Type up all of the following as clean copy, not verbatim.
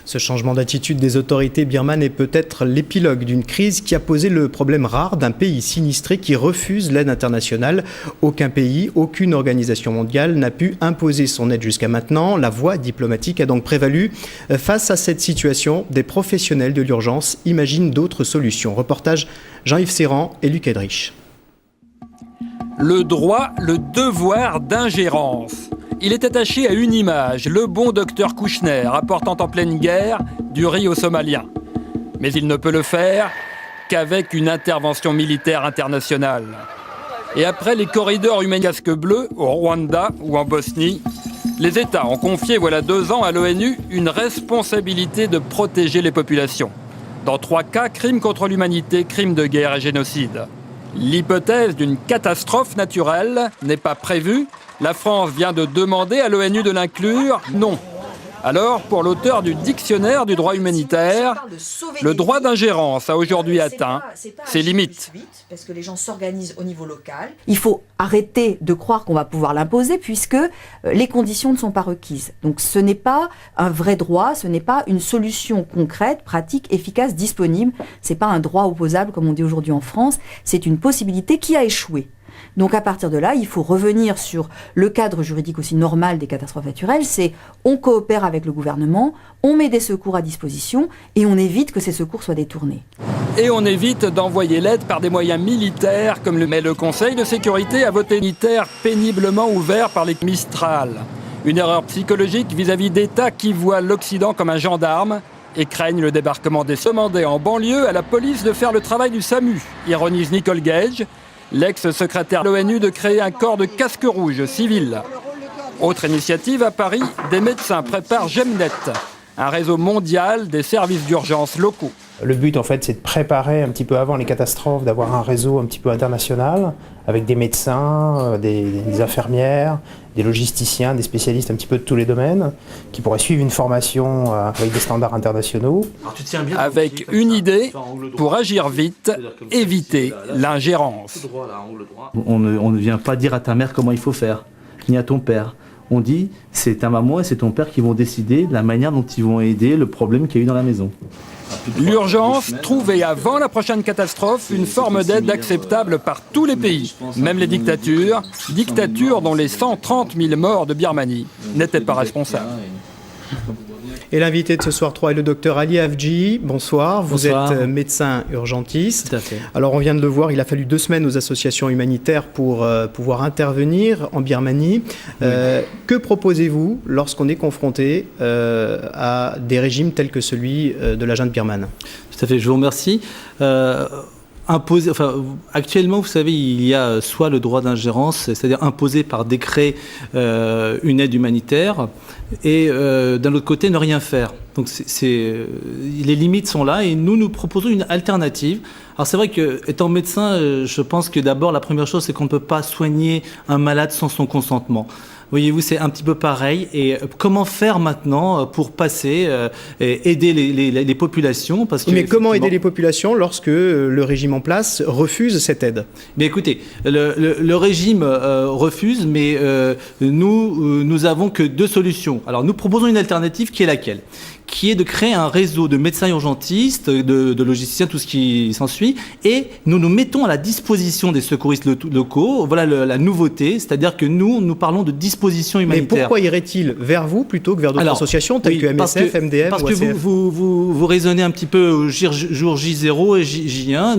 Ce changement d'attitude des autorités birmanes est peut-être l'épilogue d'une crise qui a posé le problème rare d'un pays sinistré qui refuse l'aide internationale. Aucun pays, aucune organisation mondiale n'a pu imposer son aide jusqu'à maintenant. La voie diplomatique a donc prévalu. Face à cette situation, des professionnels de l'urgence imaginent d'autres solutions. Reportage Jean-Yves Serrand et Luc Edrich. Le droit, le devoir d'ingérence. Il est attaché à une image, le bon docteur Kouchner apportant en pleine guerre du riz aux Somaliens. Mais il ne peut le faire qu'avec une intervention militaire internationale. Et après les corridors humains casque bleu au Rwanda ou en Bosnie, les États ont confié voilà 2 ans à l'ONU une responsabilité de protéger les populations. Dans 3 cas, crimes contre l'humanité, crimes de guerre et génocide. L'hypothèse d'une catastrophe naturelle n'est pas prévue. La France vient de demander à l'ONU de l'inclure. Non. Alors, pour l'auteur du dictionnaire du droit humanitaire, le droit d'ingérence a aujourd'hui atteint ses limites. Parce que les gens s'organisent au niveau local. Il faut arrêter de croire qu'on va pouvoir l'imposer puisque les conditions ne sont pas requises. Donc ce n'est pas un vrai droit, ce n'est pas une solution concrète, pratique, efficace, disponible. C'est pas un droit opposable comme on dit aujourd'hui en France. C'est une possibilité qui a échoué. Donc à partir de là, il faut revenir sur le cadre juridique aussi normal des catastrophes naturelles, c'est on coopère avec le gouvernement, on met des secours à disposition et on évite que ces secours soient détournés. Et on évite d'envoyer l'aide par des moyens militaires, comme le Conseil de sécurité a voté militaire péniblement ouvert par les Mistral. Une erreur psychologique vis-à-vis d'États qui voient l'Occident comme un gendarme et craignent le débarquement des Somandais en banlieue à la police de faire le travail du SAMU, ironise Nicole Gage, l'ex-secrétaire de l'ONU de créer un corps de casque rouge civil. Autre initiative à Paris, des médecins préparent Gemnet, un réseau mondial des services d'urgence locaux. Le but, en fait, c'est de préparer un petit peu avant les catastrophes, d'avoir un réseau un petit peu international, avec des médecins, des infirmières, des logisticiens, des spécialistes un petit peu de tous les domaines, qui pourraient suivre une formation avec des standards internationaux. Avec une idée, pour agir vite, éviter l'ingérence. On ne vient pas dire à ta mère comment il faut faire, ni à ton père. On dit, c'est ta maman et c'est ton père qui vont décider de la manière dont ils vont aider le problème qu'il y a eu dans la maison. L'urgence, trouver avant la prochaine catastrophe une forme d'aide acceptable par tous les pays, même les dictatures dont les 130 000 morts de Birmanie n'étaient pas responsables. Et l'invité de ce soir 3 est le docteur Ali Afji. Bonsoir, vous Bonsoir. êtes médecin urgentiste. Tout à fait. Alors on vient de le voir, il a fallu 2 semaines aux associations humanitaires pour pouvoir intervenir en Birmanie. Que proposez-vous lorsqu'on est confronté à des régimes tels que celui de la junte birmane ? Tout à fait, je vous remercie. Actuellement, vous savez, il y a soit le droit d'ingérence, c'est-à-dire imposer par décret une aide humanitaire, et d'un autre côté, ne rien faire. Donc les limites sont là, et nous proposons une alternative. Alors c'est vrai que, étant médecin, je pense que d'abord, la première chose, c'est qu'on ne peut pas soigner un malade sans son consentement. Voyez-vous, c'est un petit peu pareil. Et comment faire maintenant pour passer et aider les populations parce que, mais comment aider les populations lorsque le régime en place refuse cette aide ? Mais écoutez, le régime refuse, mais nous avons que 2 solutions. Alors nous proposons une alternative qui est laquelle ? Qui est de créer un réseau de médecins urgentistes, de logisticiens, tout ce qui s'ensuit, et nous nous mettons à la disposition des secouristes locaux. Voilà la nouveauté, c'est-à-dire que nous parlons de disposition humanitaire. Mais pourquoi irait-il vers vous plutôt que vers d'autres associations telles que MSF, MDM parce ou ACF ? que vous raisonnez un petit peu au jour J0 et J1.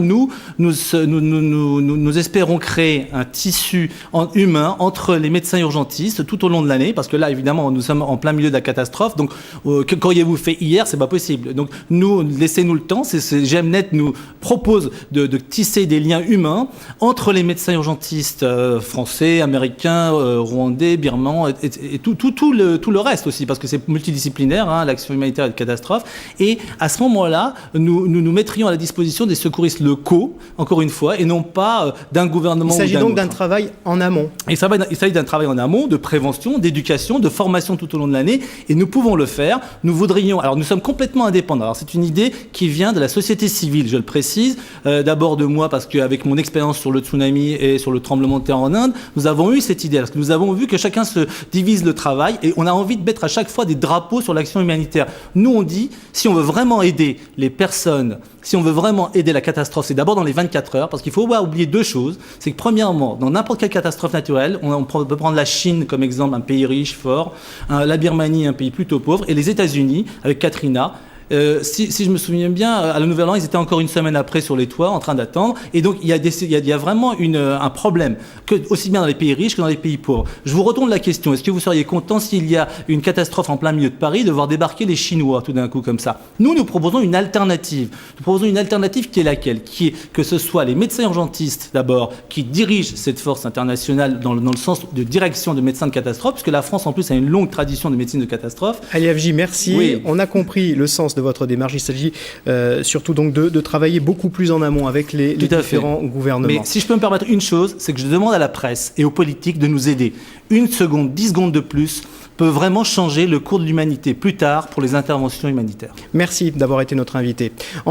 Nous espérons créer un tissu humain entre les médecins urgentistes tout au long de l'année, parce que là, évidemment, nous sommes en plein milieu de la catastrophe. Donc, qu'auriez-vous fait hier, c'est pas possible. Donc laissez-nous le temps. Gemnet nous propose de tisser des liens humains entre les médecins urgentistes français, américains, rwandais, birmans et tout le reste aussi, parce que c'est multidisciplinaire, l'action humanitaire et de catastrophe. Et à ce moment-là, nous mettrions à la disposition des secouristes locaux, encore une fois, et non pas d'un gouvernement. Il s'agit donc d'un travail en amont. Il s'agit d'un travail en amont, de prévention, d'éducation, de formation tout au long de l'année, et nous pouvons le faire. Nous voudrions voyons, alors nous sommes complètement indépendants. Alors c'est une idée qui vient de la société civile, je le précise. D'abord de moi, parce qu'avec mon expérience sur le tsunami et sur le tremblement de terre en Inde, nous avons eu cette idée. Parce que nous avons vu que chacun se divise le travail et on a envie de mettre à chaque fois des drapeaux sur l'action humanitaire. Nous, on dit, si on veut vraiment aider les personnes, si on veut vraiment aider la catastrophe, c'est d'abord dans les 24 heures, parce qu'il faut pas oublier deux choses. C'est que premièrement, dans n'importe quelle catastrophe naturelle, on peut prendre la Chine comme exemple, un pays riche, fort, la Birmanie, un pays plutôt pauvre, et les États-Unis, avec Katrina. Si je me souviens bien, à la Nouvelle-Orléans, ils étaient encore une semaine après sur les toits, en train d'attendre. Et donc, il y a vraiment un problème, aussi bien dans les pays riches que dans les pays pauvres. Je vous retourne la question. Est-ce que vous seriez content, s'il y a une catastrophe en plein milieu de Paris, de voir débarquer les Chinois tout d'un coup comme ça? Nous proposons une alternative. Nous proposons une alternative qui est laquelle? Qui est que ce soit les médecins urgentistes, d'abord, qui dirigent cette force internationale dans le sens de direction de médecins de catastrophe, puisque la France, en plus, a une longue tradition de médecine de catastrophe. Ali Hafji, merci. Oui. On a compris le sens de votre démarche. Il s'agit surtout donc de travailler beaucoup plus en amont avec les différents gouvernements. Mais si je peux me permettre une chose, c'est que je demande à la presse et aux politiques de nous aider. 1 seconde, 10 secondes de plus peut vraiment changer le cours de l'humanité plus tard pour les interventions humanitaires. Merci d'avoir été notre invité.